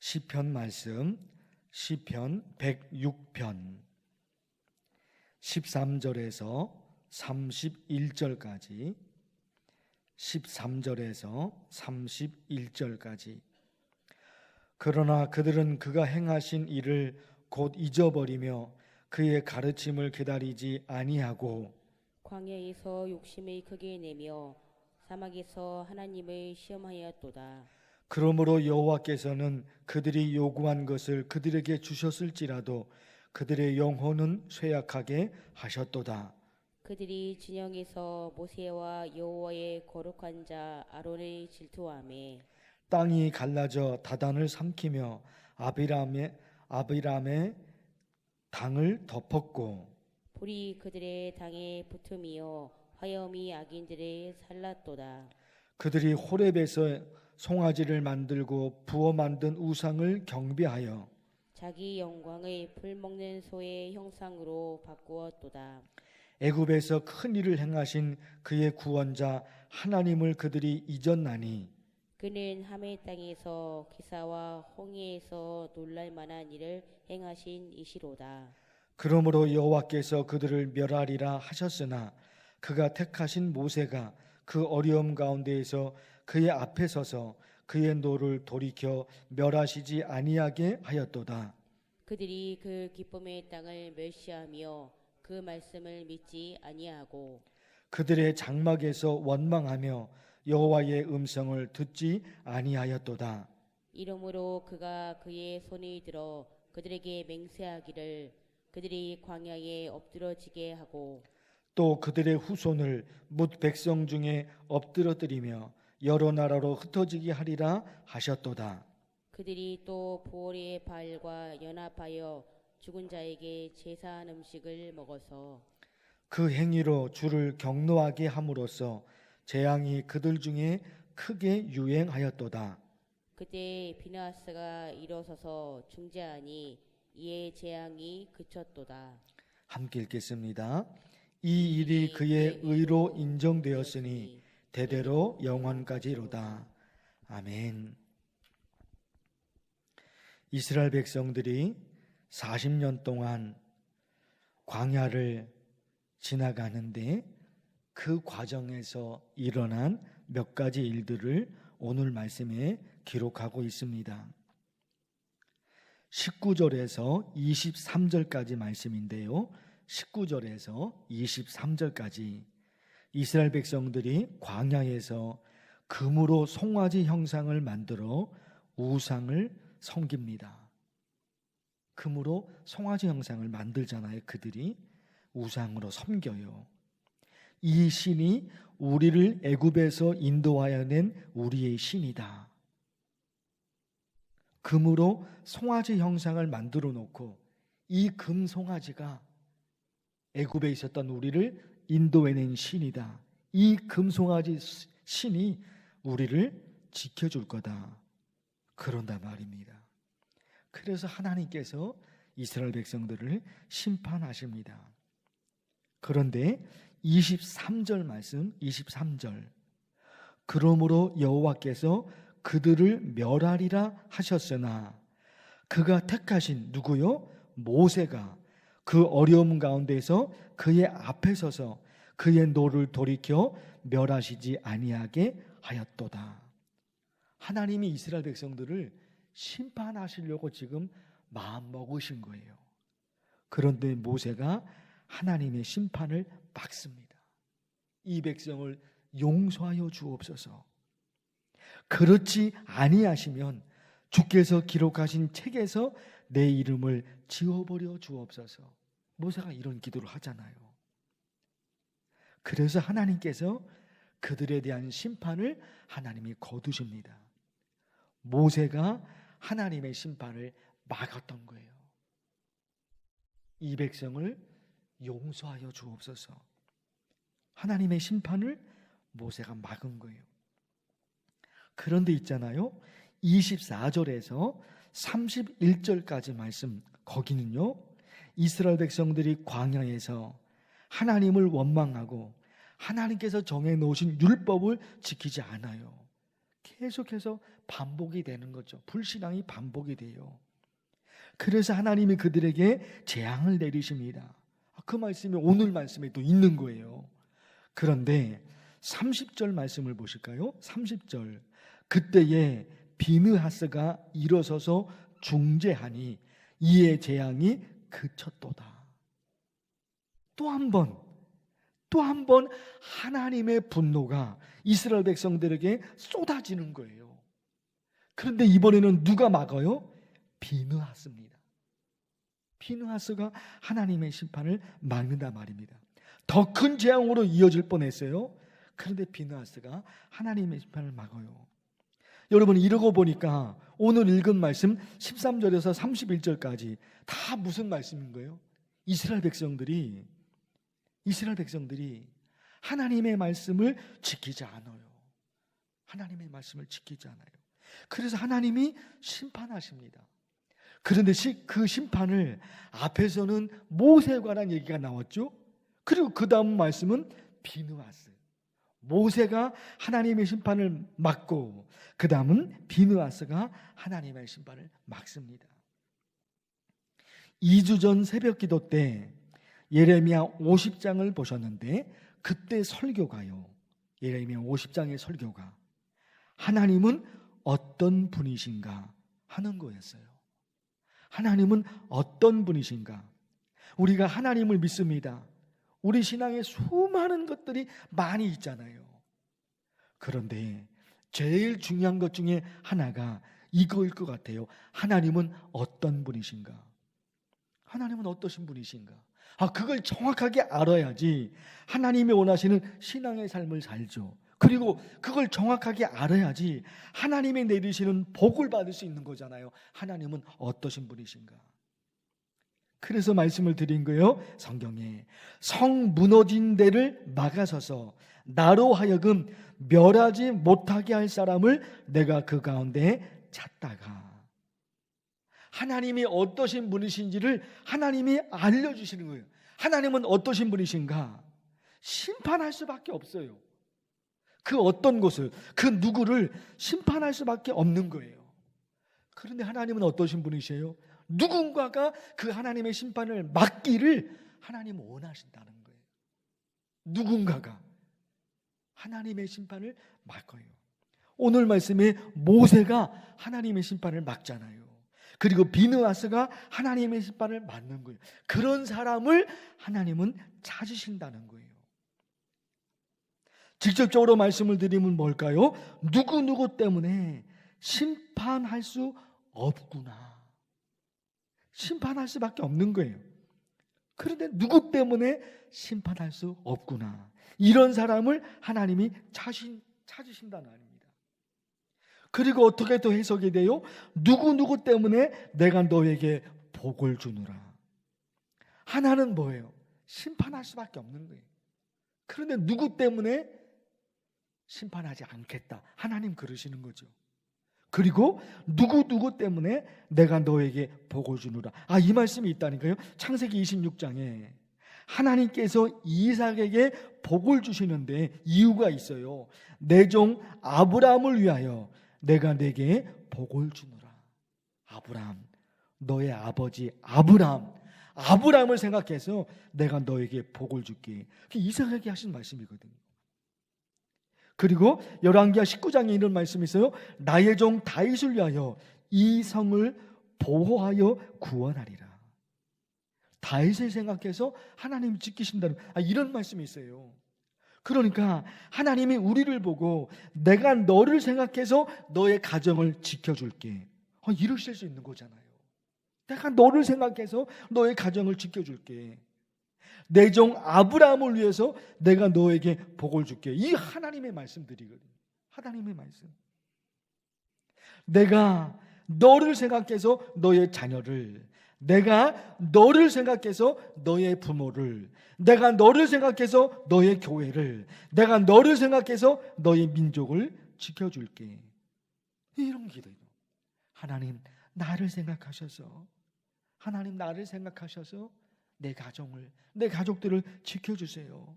시편 말씀 시편 106편 13절에서 31절까지 13절에서 31절까지 그러나 그들은 그가 행하신 일을 곧 잊어버리며 그의 가르침을 기다리지 아니하고 광야에서 욕심을 크게 내며 사막에서 하나님을 시험하였도다. 그러므로 여호와께서는 그들이 요구한 것을 그들에게 주셨을지라도 그들의 영혼은 쇠약하게 하셨도다. 그들이 진영에서 모세와 여호와의 거룩한 자 아론을 질투하며 땅이 갈라져 다단을 삼키며 아비람의 당을 덮었고 불이 그들의 당에 붙음이요 화염이 악인들을 살랐도다. 그들이 호렙에서 송아지를 만들고 부어 만든 우상을 경배하여 자기 영광을 풀먹는 소의 형상으로 바꾸었도다. 애굽에서 큰 일을 행하신 그의 구원자 하나님을 그들이 잊었나니 그는 하멜 땅에서 기사와 홍해에서 놀랄만한 일을 행하신 이시로다. 그러므로 여호와께서 그들을 멸하리라 하셨으나 그가 택하신 모세가 그 어려움 가운데에서 그의 앞에 서서 그의 노를 돌이켜 멸하시지 아니하게 하였도다. 그들이 그 기쁨의 땅을 멸시하며 그 말씀을 믿지 아니하고 그들의 장막에서 원망하며 여호와의 음성을 듣지 아니하였도다. 이러므로 그가 그의 손을 들어 그들에게 맹세하기를 그들이 광야에 엎드러지게 하고 또 그들의 후손을 뭇 백성 중에 엎드러뜨리며 여러 나라로 흩어지게 하리라 하셨도다. 그들이 또 보올의 바알과 연합하여 죽은 자에게 제사한 음식을 먹어서 그 행위로 주를 경노하게 함으로써 재앙이 그들 중에 크게 유행하였도다. 그때 비나스가 일어서서 중재하니 이에 재앙이 그쳤도다. 함께 읽겠습니다. 이 일이 그의 의로 인정되었으니 대대로 영원까지로다. 아멘. 이스라엘 백성들이 40년 동안 광야를 지나가는데 그 과정에서 일어난 몇 가지 일들을 오늘 말씀에 기록하고 있습니다. 19절에서 23절까지 말씀인데요. 19절에서 23절까지 이스라엘 백성들이 광야에서 금으로 송아지 형상을 만들어 우상을 섬깁니다. 금으로 송아지 형상을 만들잖아요. 그들이 우상으로 섬겨요. 이 신이 우리를 애굽에서 인도하여 낸 우리의 신이다. 금으로 송아지 형상을 만들어 놓고 이 금 송아지가 애굽에 있었던 우리를 인도해낸 신이다. 이 금송아지 신이 우리를 지켜줄 거다. 그런다 말입니다. 그래서 하나님께서 이스라엘 백성들을 심판하십니다. 그런데 23절 말씀 23절 그러므로 여호와께서 그들을 멸하리라 하셨으나 그가 택하신 누구요? 모세가 그 어려움 가운데서 그의 앞에 서서 그의 노를 돌이켜 멸하시지 아니하게 하였도다. 하나님이 이스라엘 백성들을 심판하시려고 지금 마음 먹으신 거예요. 그런데 모세가 하나님의 심판을 막습니다. 이 백성을 용서하여 주옵소서. 그렇지 아니하시면 주께서 기록하신 책에서 내 이름을 지워버려 주옵소서. 모세가 이런 기도를 하잖아요. 그래서 하나님께서 그들에 대한 심판을 하나님이 거두십니다. 모세가 하나님의 심판을 막았던 거예요. 이 백성을 용서하여 주옵소서. 하나님의 심판을 모세가 막은 거예요. 그런데 있잖아요. 24절에서 31절까지 말씀 거기는요. 이스라엘 백성들이 광야에서 하나님을 원망하고 하나님께서 정해 놓으신 율법을 지키지 않아요. 계속해서 반복이 되는 거죠. 불신앙이 반복이 돼요. 그래서 하나님이 그들에게 재앙을 내리십니다. 그 말씀이 오늘 말씀에 또 있는 거예요. 그런데 30절 말씀을 보실까요? 30절. 그때에 비느하스가 일어서서 중재하니 이에 재앙이 그쳤도다. 또 한 번 하나님의 분노가 이스라엘 백성들에게 쏟아지는 거예요. 그런데 이번에는 누가 막아요? 비느하스입니다. 비느하스가 하나님의 심판을 막는다 말입니다. 더 큰 재앙으로 이어질 뻔했어요. 그런데 비느하스가 하나님의 심판을 막아요. 여러분, 이러고 보니까 오늘 읽은 말씀 13절에서 31절까지 다 무슨 말씀인 거예요? 이스라엘 백성들이 하나님의 말씀을 지키지 않아요. 하나님의 말씀을 지키지 않아요. 그래서 하나님이 심판하십니다. 그런데 그 심판을 앞에서는 모세에 관한 얘기가 나왔죠. 그리고 그 다음 말씀은 비느하스. 모세가 하나님의 심판을 막고 그 다음은 비느하스가 하나님의 심판을 막습니다. 2주 전 새벽 기도 때 예레미야 50장을 보셨는데 그때 설교가요. 예레미야 50장의 설교가 하나님은 어떤 분이신가 하는 거였어요. 하나님은 어떤 분이신가? 우리가 하나님을 믿습니다. 우리 신앙에 수많은 것들이 많이 있잖아요. 그런데 제일 중요한 것 중에 하나가 이거일 것 같아요. 하나님은 어떤 분이신가? 하나님은 어떠신 분이신가? 그걸 정확하게 알아야지 하나님이 원하시는 신앙의 삶을 살죠. 그리고 그걸 정확하게 알아야지 하나님이 내리시는 복을 받을 수 있는 거잖아요. 하나님은 어떠신 분이신가? 그래서 말씀을 드린 거예요. 성경에 성 무너진 데를 막아서서 나로 하여금 멸하지 못하게 할 사람을 내가 그 가운데 찾다가 하나님이 어떠신 분이신지를 하나님이 알려주시는 거예요. 하나님은 어떠신 분이신가? 심판할 수밖에 없어요. 그 어떤 곳을, 그 누구를 심판할 수밖에 없는 거예요. 그런데 하나님은 어떠신 분이세요? 누군가가 그 하나님의 심판을 막기를 하나님은 원하신다는 거예요. 누군가가 하나님의 심판을 막아요. 오늘 말씀에 모세가 하나님의 심판을 막잖아요. 그리고 비느하스가 하나님의 심판을 막는 거예요. 그런 사람을 하나님은 찾으신다는 거예요. 직접적으로 말씀을 드리면 뭘까요? 누구 때문에 심판할 수 없구나. 심판할 수밖에 없는 거예요. 그런데 누구 때문에 심판할 수 없구나. 이런 사람을 하나님이 찾으신다는 말입니다. 그리고 어떻게 또 해석이 돼요? 누구 때문에 내가 너에게 복을 주노라. 하나는 뭐예요? 심판할 수밖에 없는 거예요. 그런데 누구 때문에 심판하지 않겠다. 하나님 그러시는 거죠. 그리고 누구 때문에 내가 너에게 복을 주노라. 이 말씀이 있다니까요. 창세기 26장에 하나님께서 이삭에게 복을 주시는데 이유가 있어요. 내 종 아브라함을 위하여 내가 내게 복을 주노라. 아브라함, 너의 아버지 아브라함을 생각해서 내가 너에게 복을 줄게. 그게 이삭에게 하신 말씀이거든요. 그리고 열왕기하 19장에 이런 말씀이 있어요. 나의 종 다윗을 위하여 이 성을 보호하여 구원하리라. 다윗을 생각해서 하나님이 지키신다는 이런 말씀이 있어요. 그러니까 하나님이 우리를 보고 내가 너를 생각해서 너의 가정을 지켜줄게. 이러실 수 있는 거잖아요. 내가 너를 생각해서 너의 가정을 지켜줄게. 내 종 아브라함을 위해서 내가 너에게 복을 줄게. 이 하나님의 말씀들이거든요. 하나님의 말씀. 내가 너를 생각해서 너의 자녀를, 내가 너를 생각해서 너의 부모를, 내가 너를 생각해서 너의 교회를, 내가 너를 생각해서 너의 민족을 지켜줄게. 이런 기도예요. 하나님 나를 생각하셔서, 하나님 나를 생각하셔서 내 가정을, 내 가족들을 지켜주세요.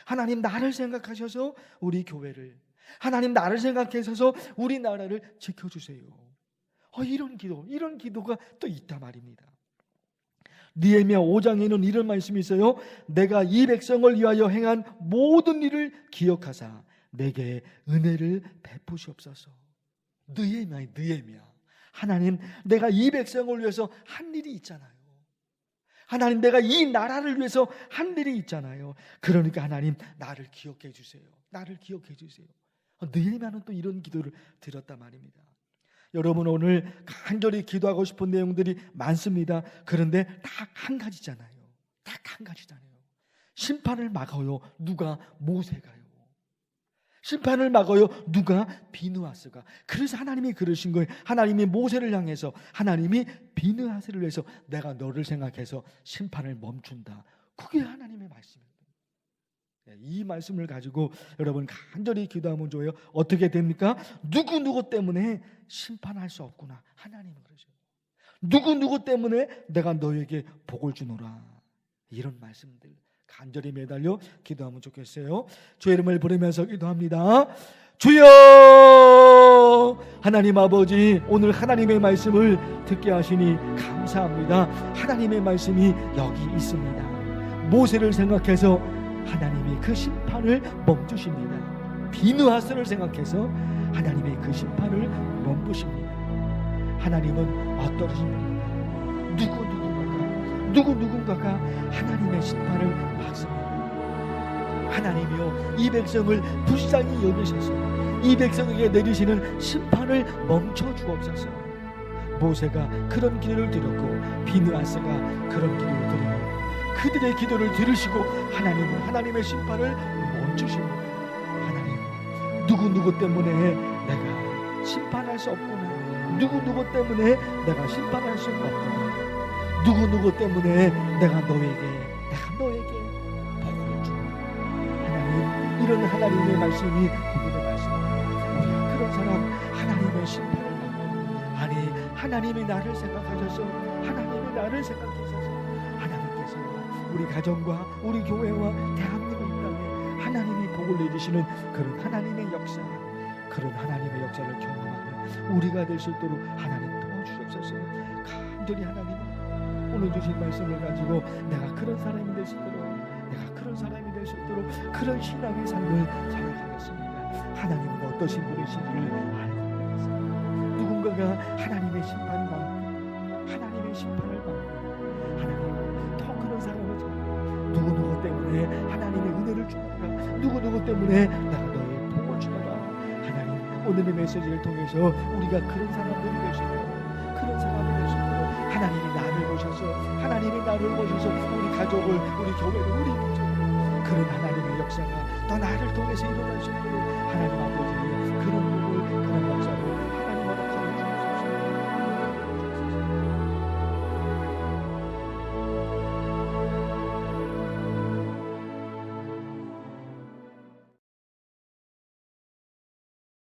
하나님 나를 생각하셔서 우리 교회를, 하나님 나를 생각해서 우리나라를 지켜주세요. 이런 기도가 또 있단 말입니다. 느헤미야 5장에는 이런 말씀이 있어요. 내가 이 백성을 위하여 행한 모든 일을 기억하사 내게 은혜를 베푸시옵소서. 느헤미야. 하나님, 내가 이 백성을 위해서 한 일이 있잖아요. 하나님, 내가 이 나라를 위해서 한 일이 있잖아요. 그러니까 하나님, 나를 기억해 주세요. 나를 기억해 주세요. 느헤미야는 또 이런 기도를 드렸단 말입니다. 여러분, 오늘 간절히 기도하고 싶은 내용들이 많습니다. 그런데 딱 한 가지잖아요. 딱 한 가지잖아요. 심판을 막아요. 누가? 모세가요. 심판을 막아요. 누가? 비느하스가. 그래서 하나님이 그러신 거예요. 하나님이 모세를 향해서, 하나님이 비느하스를 위해서 내가 너를 생각해서 심판을 멈춘다. 그게 하나님의 말씀입니다. 이 말씀을 가지고 여러분 간절히 기도하면 좋아요. 어떻게 됩니까? 누구 때문에 심판할 수 없구나. 하나님은 그러죠. 누구 때문에 내가 너에게 복을 주노라. 이런 말씀들 간절히 매달려 기도하면 좋겠어요. 주의 이름을 부르면서 기도합니다. 주여! 하나님 아버지, 오늘 하나님의 말씀을 듣게 하시니 감사합니다. 하나님의 말씀이 여기 있습니다. 모세를 생각해서 하나님이 그 심판을 멈추십니다. 비느하스를 생각해서 하나님이 그 심판을 멈추십니다. 하나님은 어떠십니까? 누군가가 하나님의 심판을 막습니다. 하나님이요, 이 백성을 불쌍히 여기셔서 이 백성에게 내리시는 심판을 멈춰 주옵소서. 모세가 그런 기도를 드렸고 비느하스가 그런 기도를 드리고 그들의 기도를 들으시고 하나님은 하나님의 심판을 멈추십니다. 하나님, 누구 때문에 내가 심판할 수 없구나. 누구 때문에 내가 심판할 수 없구나. 누구 때문에 내가 너에게 복을 주고. 하나님, 이런 하나님의 말씀이 거기에 말씀입니다. 우리가 그런 사람, 하나님의 심판을 받고, 아니 하나님이 나를 생각하셔서, 하나님이 나를 생각하셔서 하나님께서 우리 가정과 우리 교회와 대한민국 땅에 하나님이 복을 내리시는 그런 하나님의 역사, 그런 하나님의 역사를 경험하는 우리가 될 수 있도록 하나님 도와주옵소서. 간절히 하나님 오늘 주신 말씀을 가지고 내가 그런 사람이 될 수 있도록, 그런 신앙의 삶을 살아가겠습니다. 하나님은 어떠신 분이신지를 알고 있습니다. 누군가가 하나님의 심판을 받고, 하나님 더 그런 사람을 누구 때문에 하나님의 은혜를 주노라. 누구 때문에 내가 너의 복을 주노라. 하나님, 오늘의 메시지를 통해서 우리가 그런 사람들이 되시고, 하나님이 나를 보셔서 우리 가족을, 우리 교회를, 우리 민족을, 그런 하나님의 역사가 또 나를 통해서 일어날 수 있도록 하나님